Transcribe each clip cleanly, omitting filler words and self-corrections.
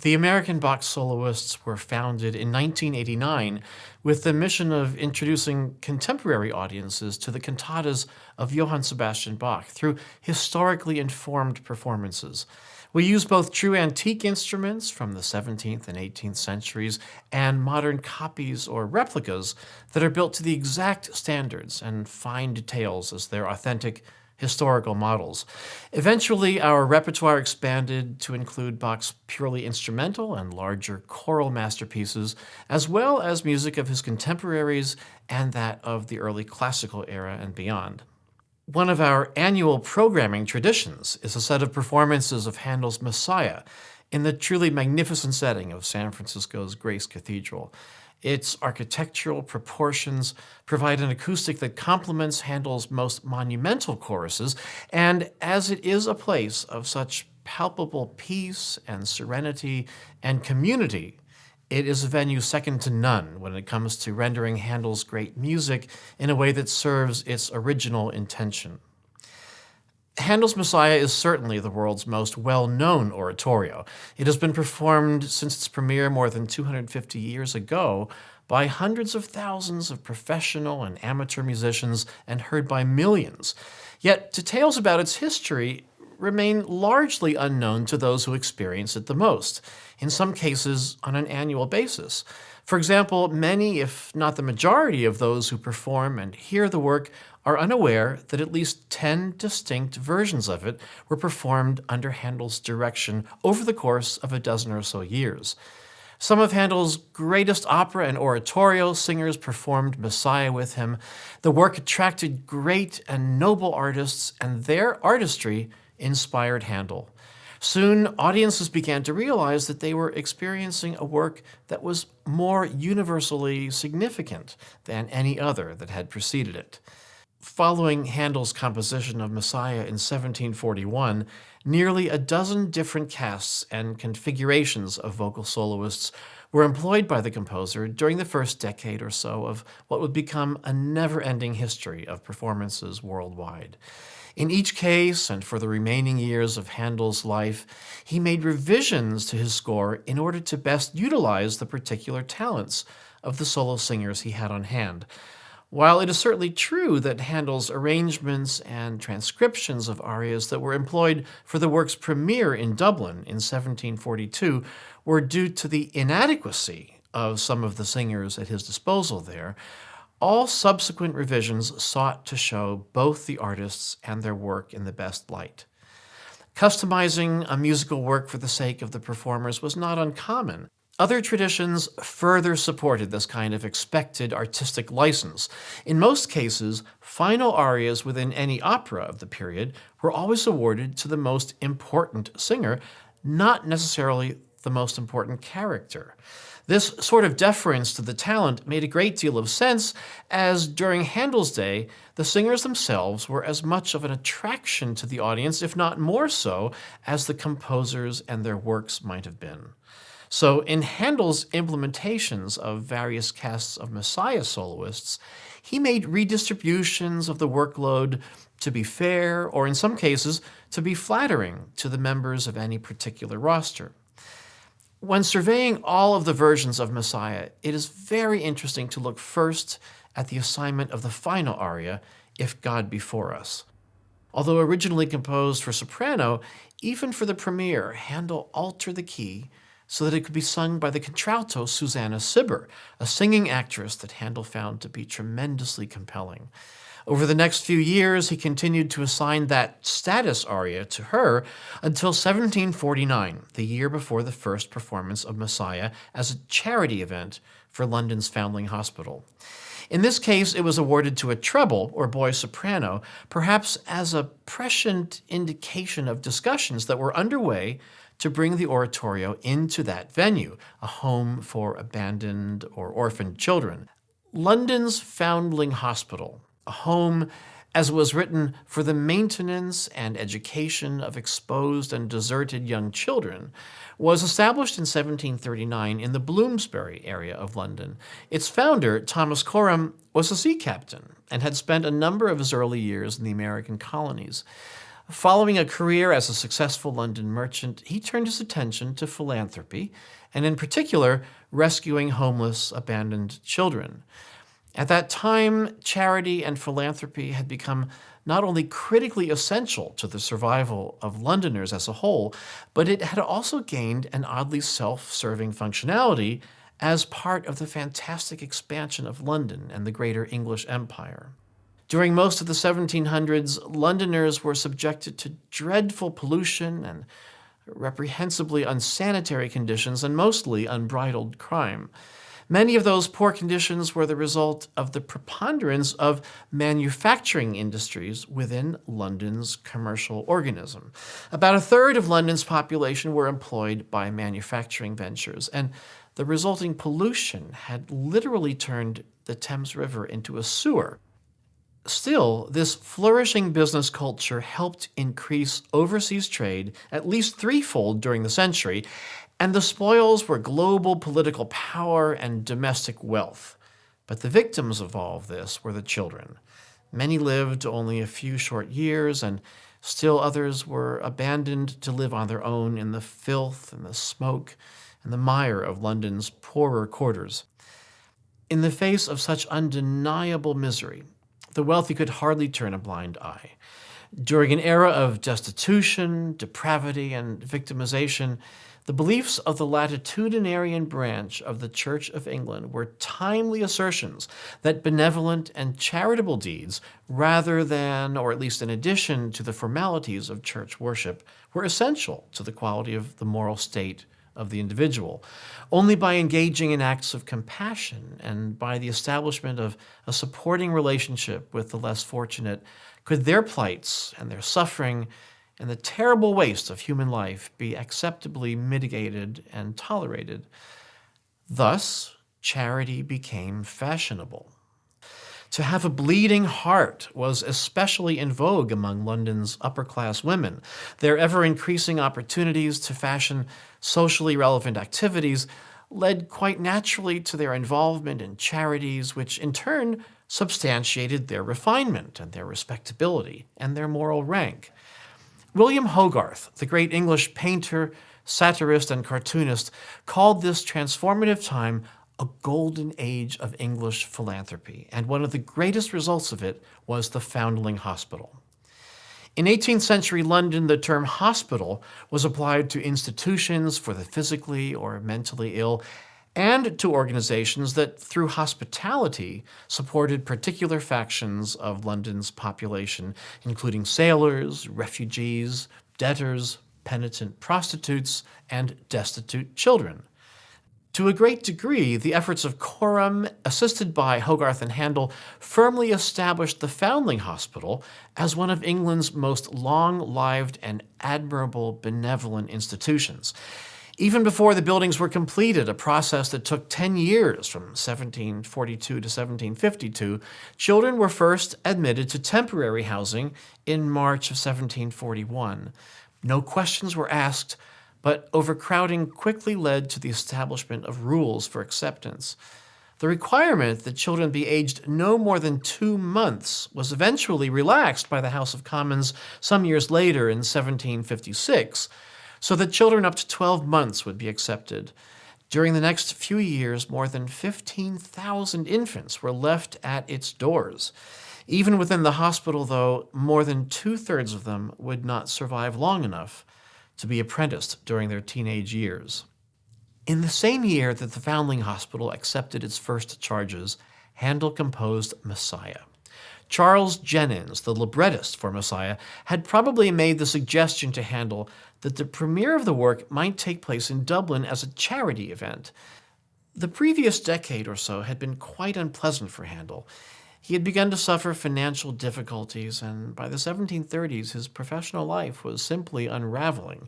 The American Bach Soloists were founded in 1989 with the mission of introducing contemporary audiences to the cantatas of Johann Sebastian Bach through historically informed performances. We use both true antique instruments from the 17th and 18th centuries and modern copies or replicas that are built to the exact standards and fine details as their authentic historical models. Eventually, our repertoire expanded to include Bach's purely instrumental and larger choral masterpieces, as well as music of his contemporaries and that of the early classical era and beyond. One of our annual programming traditions is a set of performances of Handel's Messiah in the truly magnificent setting of San Francisco's Grace Cathedral. Its architectural proportions provide an acoustic that complements Handel's most monumental choruses, and as it is a place of such palpable peace and serenity and community, it is a venue second to none when it comes to rendering Handel's great music in a way that serves its original intention. Handel's Messiah is certainly the world's most well-known oratorio. It has been performed since its premiere more than 250 years ago by hundreds of thousands of professional and amateur musicians and heard by millions. Yet details about its history remain largely unknown to those who experience it the most, in some cases on an annual basis. For example, many, if not the majority, of those who perform and hear the work are unaware that at least 10 distinct versions of it were performed under Handel's direction over the course of a dozen or so years. Some of Handel's greatest opera and oratorio singers performed Messiah with him. The work attracted great and noble artists, and their artistry inspired Handel. Soon, audiences began to realize that they were experiencing a work that was more universally significant than any other that had preceded it. Following Handel's composition of Messiah in 1741, nearly a dozen different casts and configurations of vocal soloists were employed by the composer during the first decade or so of what would become a never-ending history of performances worldwide. In each case, and for the remaining years of Handel's life, he made revisions to his score in order to best utilize the particular talents of the solo singers he had on hand. While it is certainly true that Handel's arrangements and transcriptions of arias that were employed for the work's premiere in Dublin in 1742 were due to the inadequacy of some of the singers at his disposal there, all subsequent revisions sought to show both the artists and their work in the best light. Customizing a musical work for the sake of the performers was not uncommon. Other traditions further supported this kind of expected artistic license. In most cases, final arias within any opera of the period were always awarded to the most important singer, not necessarily the most important character. This sort of deference to the talent made a great deal of sense, as during Handel's day, the singers themselves were as much of an attraction to the audience, if not more so, as the composers and their works might have been. So in Handel's implementations of various casts of Messiah soloists, he made redistributions of the workload to be fair, or in some cases, to be flattering to the members of any particular roster. When surveying all of the versions of Messiah, it is very interesting to look first at the assignment of the final aria, If God Be For Us. Although originally composed for soprano, even for the premiere, Handel altered the key so that it could be sung by the contralto Susanna Sibber, a singing actress that Handel found to be tremendously compelling. Over the next few years, he continued to assign that status aria to her until 1749, the year before the first performance of Messiah as a charity event for London's Foundling Hospital. In this case, it was awarded to a treble, or boy soprano, perhaps as a prescient indication of discussions that were underway to bring the oratorio into that venue, a home for abandoned or orphaned children. London's Foundling Hospital, a home, as was written, for the maintenance and education of exposed and deserted young children, was established in 1739 in the Bloomsbury area of London. Its founder, Thomas Coram, was a sea captain and had spent a number of his early years in the American colonies. Following a career as a successful London merchant, he turned his attention to philanthropy, and in particular, rescuing homeless, abandoned children. At that time, charity and philanthropy had become not only critically essential to the survival of Londoners as a whole, but it had also gained an oddly self-serving functionality as part of the fantastic expansion of London and the greater English Empire. During most of the 1700s, Londoners were subjected to dreadful pollution and reprehensibly unsanitary conditions and mostly unbridled crime. Many of those poor conditions were the result of the preponderance of manufacturing industries within London's commercial organism. About a third of London's population were employed by manufacturing ventures, and the resulting pollution had literally turned the Thames River into a sewer. Still, this flourishing business culture helped increase overseas trade at least threefold during the century, and the spoils were global political power and domestic wealth. But the victims of all of this were the children. Many lived only a few short years, and still others were abandoned to live on their own in the filth and the smoke and the mire of London's poorer quarters. In the face of such undeniable misery, the wealthy could hardly turn a blind eye. During an era of destitution, depravity, and victimization, the beliefs of the latitudinarian branch of the Church of England were timely assertions that benevolent and charitable deeds, rather than, or at least in addition to the formalities of church worship, were essential to the quality of the moral state of the individual. Only by engaging in acts of compassion and by the establishment of a supporting relationship with the less fortunate could their plights and their suffering and the terrible waste of human life be acceptably mitigated and tolerated. Thus, charity became fashionable. To have a bleeding heart was especially in vogue among London's upper-class women. Their ever-increasing opportunities to fashion socially relevant activities led quite naturally to their involvement in charities, which in turn substantiated their refinement and their respectability and their moral rank. William Hogarth, the great English painter, satirist, and cartoonist, called this transformative time a golden age of English philanthropy, and one of the greatest results of it was the Foundling Hospital. In 18th century London, the term hospital was applied to institutions for the physically or mentally ill, and to organizations that, through hospitality, supported particular factions of London's population, including sailors, refugees, debtors, penitent prostitutes, and destitute children. To a great degree, the efforts of Coram, assisted by Hogarth and Handel, firmly established the Foundling Hospital as one of England's most long-lived and admirable benevolent institutions. Even before the buildings were completed, a process that took 10 years from 1742 to 1752, children were first admitted to temporary housing in March of 1741. No questions were asked, but overcrowding quickly led to the establishment of rules for acceptance. The requirement that children be aged no more than 2 months was eventually relaxed by the House of Commons some years later in 1756, so that children up to 12 months would be accepted. During the next few years, more than 15,000 infants were left at its doors. Even within the hospital, though, more than 2/3 of them would not survive long enough to be apprenticed during their teenage years. In the same year that the Foundling Hospital accepted its first charges, Handel composed Messiah. Charles Jennens, the librettist for Messiah, had probably made the suggestion to Handel that the premiere of the work might take place in Dublin as a charity event. The previous decade or so had been quite unpleasant for Handel. He had begun to suffer financial difficulties, and by the 1730s his professional life was simply unraveling.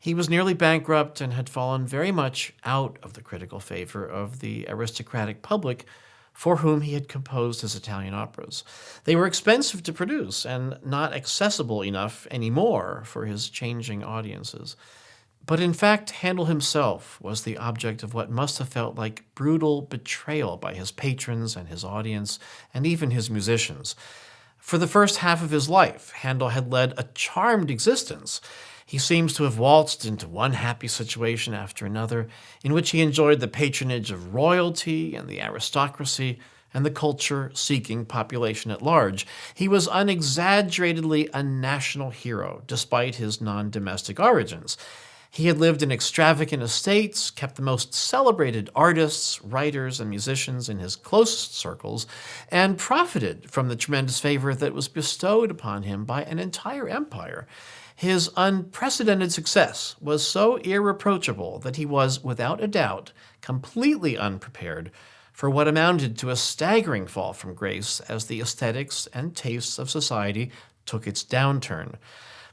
He was nearly bankrupt and had fallen very much out of the critical favor of the aristocratic public for whom he had composed his Italian operas. They were expensive to produce and not accessible enough anymore for his changing audiences. But in fact, Handel himself was the object of what must have felt like brutal betrayal by his patrons and his audience, and even his musicians. For the first half of his life, Handel had led a charmed existence. He seems to have waltzed into one happy situation after another, in which he enjoyed the patronage of royalty and the aristocracy and the culture-seeking population at large. He was unexaggeratedly a national hero, despite his non-domestic origins. He had lived in extravagant estates, kept the most celebrated artists, writers, and musicians in his closest circles, and profited from the tremendous favor that was bestowed upon him by an entire empire. His unprecedented success was so irreproachable that he was, without a doubt, completely unprepared for what amounted to a staggering fall from grace as the aesthetics and tastes of society took its downturn.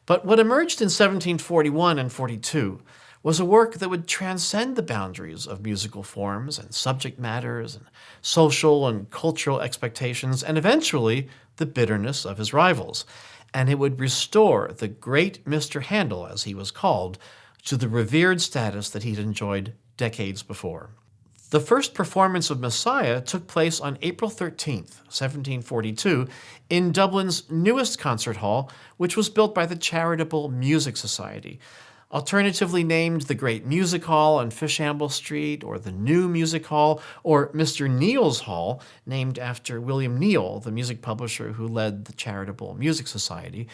But what emerged in 1741 and 42 was a work that would transcend the boundaries of musical forms and subject matters and social and cultural expectations, and eventually the bitterness of his rivals. And it would restore the great Mr. Handel, as he was called, to the revered status that he'd enjoyed decades before. The first performance of Messiah took place on April 13th, 1742, in Dublin's newest concert hall, which was built by the Charitable Music Society, alternatively named the Great Music Hall on Fishamble Street, or the New Music Hall, or Mr. Neal's Hall, named after William Neal, the music publisher who led the Charitable Music Society.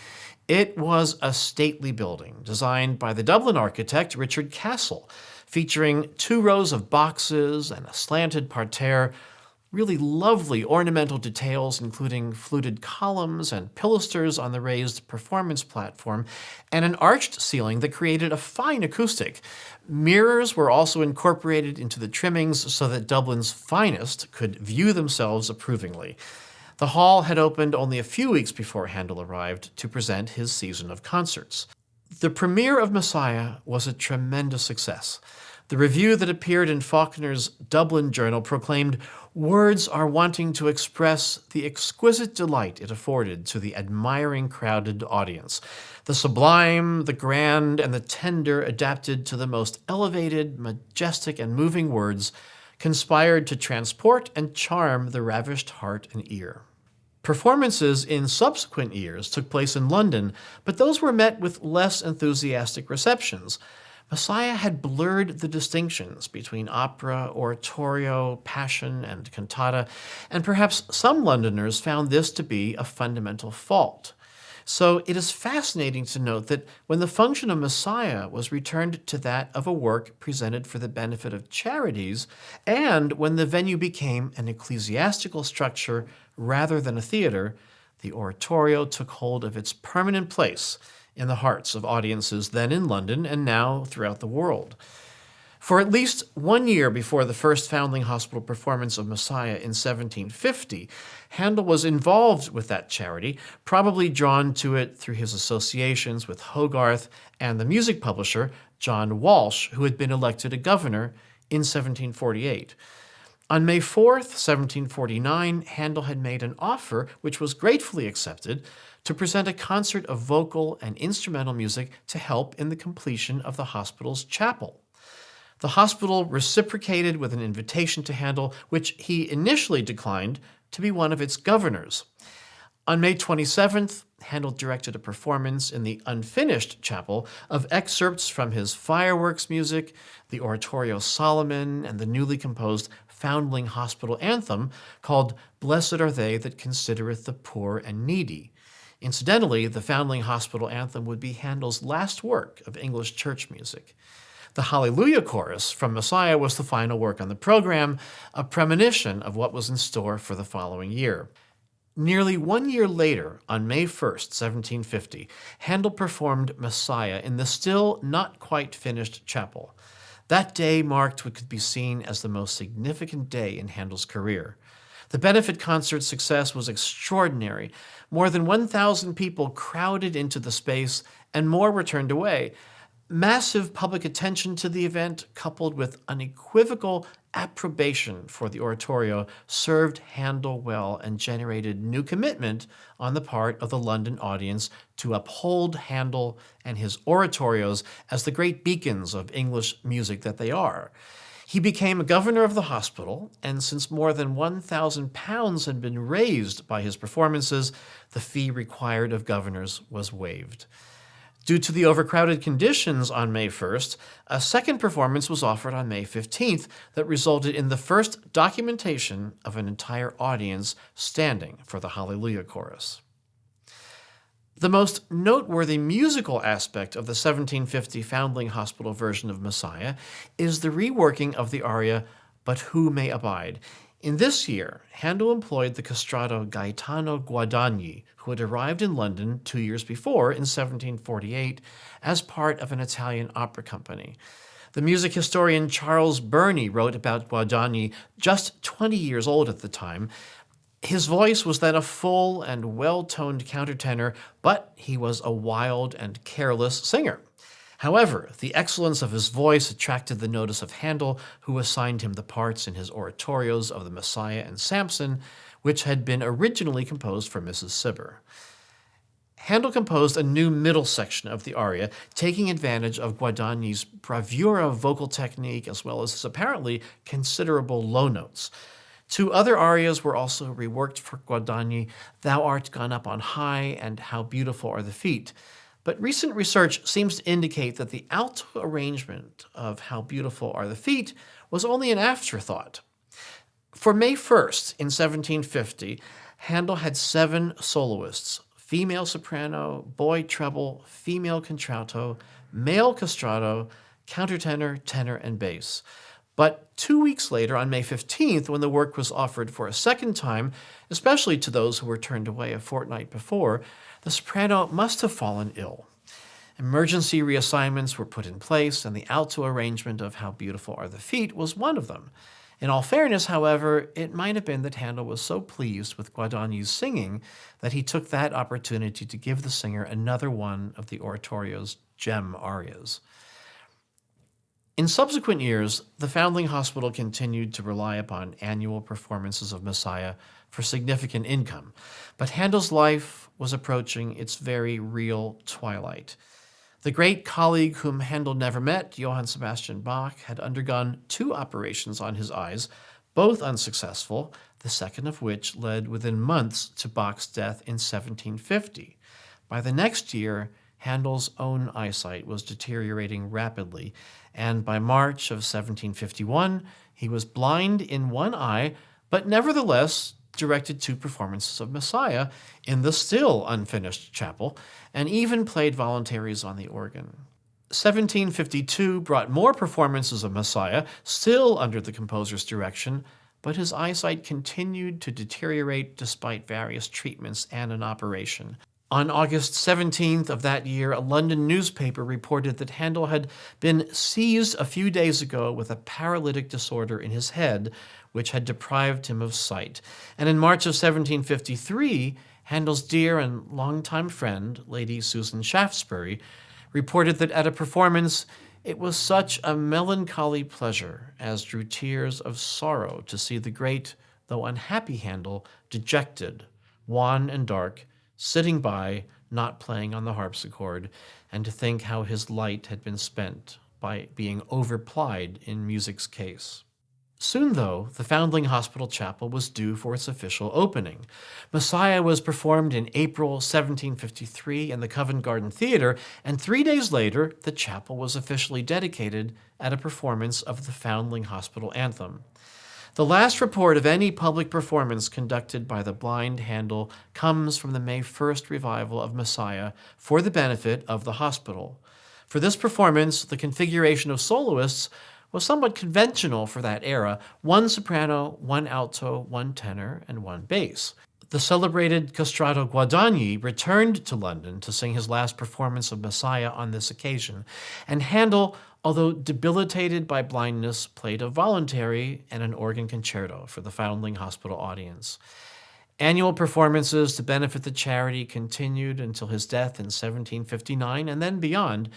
It was a stately building designed by the Dublin architect Richard Castle, featuring 2 rows of boxes and a slanted parterre, really lovely ornamental details, including fluted columns and pilasters on the raised performance platform, and an arched ceiling that created a fine acoustic. Mirrors were also incorporated into the trimmings so that Dublin's finest could view themselves approvingly. The hall had opened only a few weeks before Handel arrived to present his season of concerts. The premiere of Messiah was a tremendous success. The review that appeared in Faulkner's Dublin Journal proclaimed, "Words are wanting to express the exquisite delight it afforded to the admiring crowded audience. The sublime, the grand, and the tender adapted to the most elevated, majestic, and moving words conspired to transport and charm the ravished heart and ear." Performances in subsequent years took place in London, but those were met with less enthusiastic receptions. Messiah had blurred the distinctions between opera, oratorio, passion, and cantata, and perhaps some Londoners found this to be a fundamental fault. So it is fascinating to note that when the function of Messiah was returned to that of a work presented for the benefit of charities, and when the venue became an ecclesiastical structure rather than a theater, the oratorio took hold of its permanent place in the hearts of audiences then in London and now throughout the world. For at least 1 year before the first Foundling Hospital performance of Messiah in 1750, Handel was involved with that charity, probably drawn to it through his associations with Hogarth and the music publisher John Walsh, who had been elected a governor in 1748. On May 4th, 1749, Handel had made an offer, which was gratefully accepted, to present a concert of vocal and instrumental music to help in the completion of the hospital's chapel. The hospital reciprocated with an invitation to Handel, which he initially declined to be one of its governors. On May 27th, Handel directed a performance in the unfinished chapel of excerpts from his fireworks music, the oratorio Solomon, and the newly composed Foundling Hospital anthem called "Blessed Are They That Considereth the Poor and Needy." Incidentally, the Foundling Hospital anthem would be Handel's last work of English church music. The Hallelujah Chorus from Messiah was the final work on the program, a premonition of what was in store for the following year. Nearly 1 year later, on May 1st, 1750, Handel performed Messiah in the still not quite finished chapel. That day marked what could be seen as the most significant day in Handel's career. The benefit concert's success was extraordinary. More than 1,000 people crowded into the space, and more were turned away. Massive public attention to the event, coupled with unequivocal approbation for the oratorio, served Handel well and generated new commitment on the part of the London audience to uphold Handel and his oratorios as the great beacons of English music that they are. He became a governor of the hospital, and since more than £1,000 had been raised by his performances, the fee required of governors was waived. Due to the overcrowded conditions on May 1st, a second performance was offered on May 15th that resulted in the first documentation of an entire audience standing for the Hallelujah Chorus. The most noteworthy musical aspect of the 1750 Foundling Hospital version of Messiah is the reworking of the aria, "But Who May Abide?" In this year, Handel employed the castrato Gaetano Guadagni, who had arrived in London 2 years before, in 1748, as part of an Italian opera company. The music historian Charles Burney wrote about Guadagni, just 20 years old at the time. His voice was then a full and well-toned countertenor, but he was a wild and careless singer. However, the excellence of his voice attracted the notice of Handel, who assigned him the parts in his oratorios of the Messiah and Samson, which had been originally composed for Mrs. Cibber. Handel composed a new middle section of the aria, taking advantage of Guadagni's bravura vocal technique as well as his apparently considerable low notes. 2 other arias were also reworked for Guadagni, "Thou Art Gone Up on High" and "How Beautiful Are the Feet." But recent research seems to indicate that the alto arrangement of "How Beautiful Are the Feet" was only an afterthought. For May 1st, in 1750, Handel had 7 soloists: female soprano, boy treble, female contralto, male castrato, countertenor, tenor, and bass. But 2 weeks later, on May 15th, when the work was offered for a second time, especially to those who were turned away a fortnight before, the soprano must have fallen ill. Emergency reassignments were put in place, and the alto arrangement of "How Beautiful Are the Feet" was one of them. In all fairness, however, it might have been that Handel was so pleased with Guadagni's singing that he took that opportunity to give the singer another one of the oratorio's gem arias. In subsequent years, the Foundling Hospital continued to rely upon annual performances of Messiah for significant income, but Handel's life was approaching its very real twilight. The great colleague whom Handel never met, Johann Sebastian Bach, had undergone 2 operations on his eyes, both unsuccessful, the second of which led within months to Bach's death in 1750. By the next year, Handel's own eyesight was deteriorating rapidly, and by March of 1751, he was blind in one eye, but nevertheless directed 2 performances of Messiah in the still unfinished chapel, and even played voluntaries on the organ. 1752 brought more performances of Messiah, still under the composer's direction, but his eyesight continued to deteriorate despite various treatments and an operation. On August 17th of that year, a London newspaper reported that Handel had been seized a few days ago with a paralytic disorder in his head, which had deprived him of sight. And in March of 1753, Handel's dear and longtime friend, Lady Susan Shaftesbury, reported that at a performance, it was such a melancholy pleasure as drew tears of sorrow to see the great, though unhappy Handel, dejected, wan and dark, sitting by, not playing on the harpsichord, and to think how his light had been spent by being overplied in music's case. Soon, though, the Foundling Hospital Chapel was due for its official opening. Messiah was performed in April 1753 in the Covent Garden Theatre, and 3 days later, the chapel was officially dedicated at a performance of the Foundling Hospital anthem. The last report of any public performance conducted by the blind Handel comes from the May 1st revival of Messiah for the benefit of the hospital. For this performance, the configuration of soloists was somewhat conventional for that era: 1 soprano, 1 alto, 1 tenor, and 1 bass. The celebrated castrato Guadagni returned to London to sing his last performance of Messiah on this occasion, and Handel, although debilitated by blindness, played a voluntary and an organ concerto for the Foundling Hospital audience. Annual performances to benefit the charity continued until his death in 1759 and then beyond,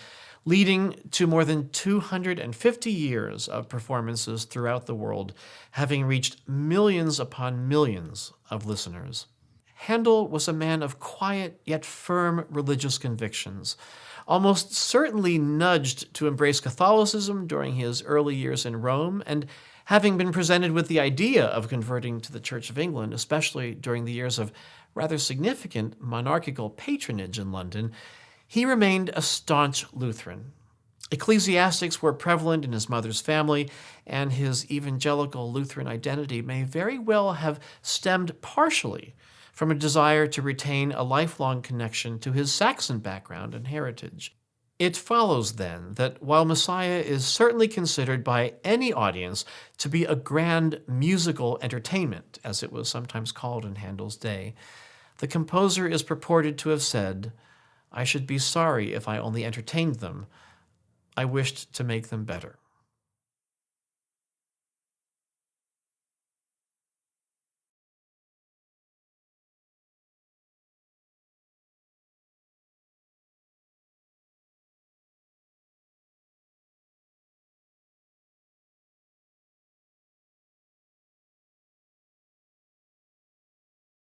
leading to more than 250 years of performances throughout the world, having reached millions upon millions of listeners. Handel was a man of quiet yet firm religious convictions, almost certainly nudged to embrace Catholicism during his early years in Rome, and having been presented with the idea of converting to the Church of England, especially during the years of rather significant monarchical patronage in London, he remained a staunch Lutheran. Ecclesiastics were prevalent in his mother's family, and his evangelical Lutheran identity may very well have stemmed partially from a desire to retain a lifelong connection to his Saxon background and heritage. It follows, then, that while Messiah is certainly considered by any audience to be a grand musical entertainment, as it was sometimes called in Handel's day, the composer is purported to have said, "I should be sorry if I only entertained them. I wished to make them better."